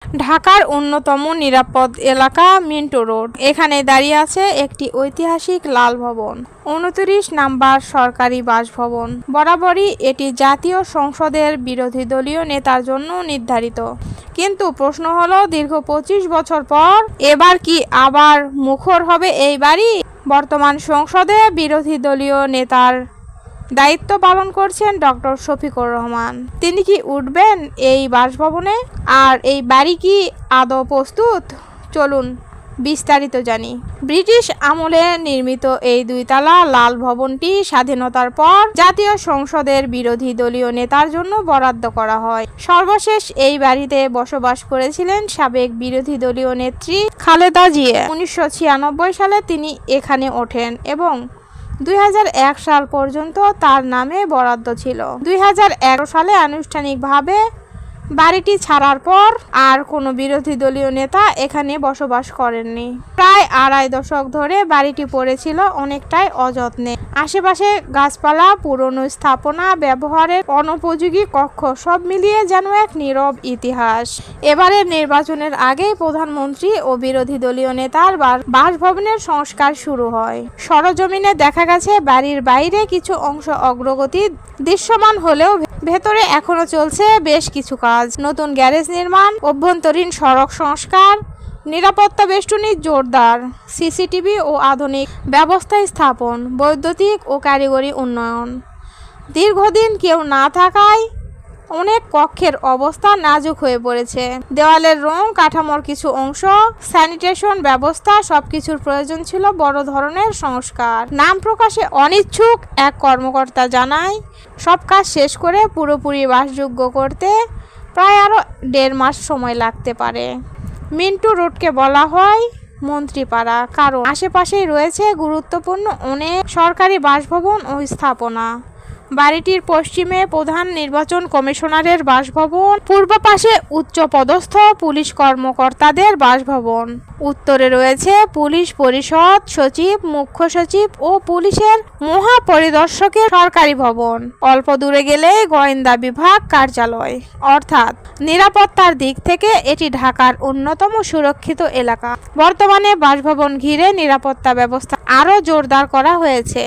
ঢাকার অন্যতম নিরাপদ এলাকা মিন্টো রোড। এখানে দাঁড়িয়ে আছে একটি ঐতিহাসিক লাল ভবন, 29 নাম্বার সরকারি বাসভবন। বরাবরই এটি জাতীয় সংসদের বিরোধী দলীয় নেতার জন্য নির্ধারিত। কিন্তু প্রশ্ন হলো, দীর্ঘ 25 বছর পর এবার কি আবার মুখর হবে এই বাড়ি? বর্তমান সংসদে বিরোধী দলীয় নেতার দায়িত্ব পালন করছেন ডক্টর শফিকুর রহমান। তিনি কি উঠবেন এই বাসভবনে? আর এই বাড়ি কি আদৌ প্রস্তুত? চলুন বিস্তারিত জানি। ব্রিটিশ আমলে নির্মিত এই 2 তলা লাল ভবনটি স্বাধীনতার পর জাতীয় সংসদের বিরোধী দলীয় নেতার জন্য বরাদ্দ করা হয়। সর্বশেষ এই বাড়িতে বসবাস করেছিলেন সাবেক বিরোধী দলীয় নেত্রী খালেদা জিয়া। 1996 সালে তিনি এখানে ওঠেন এবং 2001 সাল পর্যন্ত তার নামে বরাদ্দ ছিল। 2011 সালে আনুষ্ঠানিকভাবে বাড়িটি ছাড়ার পর আর কোনো বিরোধী দলীয় নেতা এখানে বসবাস করেননি। প্রায় 2.5 দশক ধরে বাড়িটি পড়েছিল অনেকটাই অযত্নে। আশেপাশে গাছপালা, পুরনো স্থাপনা, ব্যবহারের অনুপযোগী কক্ষ, সব মিলিয়ে যেন এক নীরব ইতিহাস। এবারের নির্বাচনের আগেই প্রধানমন্ত্রী ও বিরোধী দলীয় নেতার বাসভবনের সংস্কার শুরু হয়। সরজমিনে দেখা গেছে বাড়ির বাইরে কিছু অংশ অগ্রগতি দৃশ্যমান হলেও ভেতরে এখনো চলছে বেশ কিছু কাজ। নতুন গ্যারেজ নির্মাণ, অভ্যন্তরীণ সড়ক সংস্কার, নিরাপত্তা বেষ্টনী জোরদার, সিসিটিভি ও আধুনিক ব্যবস্থা স্থাপন, বৈদ্যুতিক ও কারিগরি উন্নয়ন। দীর্ঘদিন কেউ না থাকায় অনেক কক্ষের অবস্থা নাজুক হয়ে পড়েছে। দেওয়ালের রং, কাঠামোর কিছু অংশ, স্যানিটেশন ব্যবস্থা, সবকিছুর প্রয়োজন ছিল বড় ধরনের সংস্কার। নাম প্রকাশে অনিচ্ছুক এক কর্মকর্তা জানায়, সব কাজ শেষ করে পুরোপুরি বাসযোগ্য করতে প্রায় আরও 1.5 মাস সময় লাগতে পারে। মিন্টো রোডকে বলা হয় মন্ত্রীপাড়া, কারণ আশেপাশেই রয়েছে গুরুত্বপূর্ণ অনেক সরকারি বাসভবন ও স্থাপনা। বাড়িটির পশ্চিমে প্রধান নির্বাচন কমিশনারের বাসভবন, পূর্ব পাশে উচ্চপদস্থ পুলিশ কর্মকর্তাদের বাসভবন, উত্তরে রয়েছে পুলিশ পরিষদ, সচিব, মুখ্য সচিব ও পুলিশের মহাপরিদর্শকের সরকারি ভবন। অল্প দূরে গেলেই গোয়েন্দা বিভাগ কার্যালয়। অর্থাৎ নিরাপত্তার দিক থেকে এটি ঢাকার অন্যতম সুরক্ষিত এলাকা। বর্তমানে বাসভবন ঘিরে নিরাপত্তা ব্যবস্থা আরও জোরদার করা হয়েছে।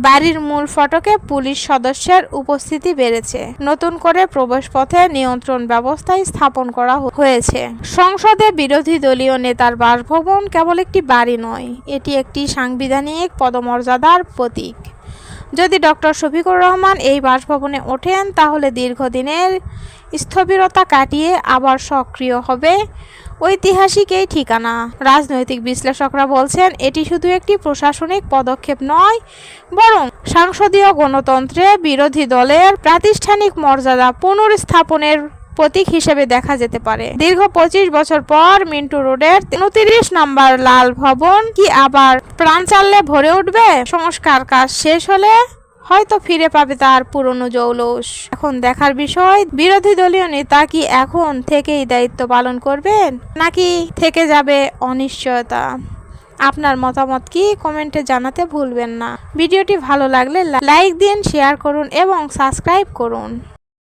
বাড়ির মূল ফটকে পুলিশ সদস্যের উপস্থিতি বেড়েছে। নতুন করে প্রবেশপথে নিয়ন্ত্রণ ব্যবস্থা স্থাপন করা হয়েছে। সংসদে বিরোধী দলীয় নেতার বাসভবন কেবল একটি বাড়ি নয়, এটি একটি সাংবিধানিক পদমর্যাদার প্রতীক। যদি ডক্টর শফিকুর রহমান এই বাসভবনে ওঠেন, তাহলে দীর্ঘদিনের স্থবিরতা কাটিয়ে আবার সক্রিয় হবে ঐতিহাসিক এই ঠিকানা। রাজনৈতিক বিশ্লেষকরা বলছেন, এটি শুধু একটি প্রশাসনিক পদক্ষেপ নয়, বরং সংসদীয় গণতন্ত্রে বিরোধী দলের প্রাতিষ্ঠানিক মর্যাদা পুনর্স্থাপনের প্রতীক হিসেবে দেখা যেতে পারে। দীর্ঘ 25 বছর পর মিন্টো রোডের 29 নম্বর লাল ভবন কি আবার প্রাণচাল্যে ভরে উঠবে? সংস্কার কাজ শেষ হলে হয়তো ফিরে পাবে তার পুরনো জৌলুস। এখন দেখার বিষয়, বিরোধী দলীয় নেতা কি এখন থেকেই দায়িত্ব পালন করবেন, নাকি থেকে যাবে অনিশ্চয়তা? আপনার মতামত কি কমেন্টে জানাতে ভুলবেন না। ভিডিওটি ভালো লাগলে লাইক দিন, শেয়ার করুন এবং সাবস্ক্রাইব করুন।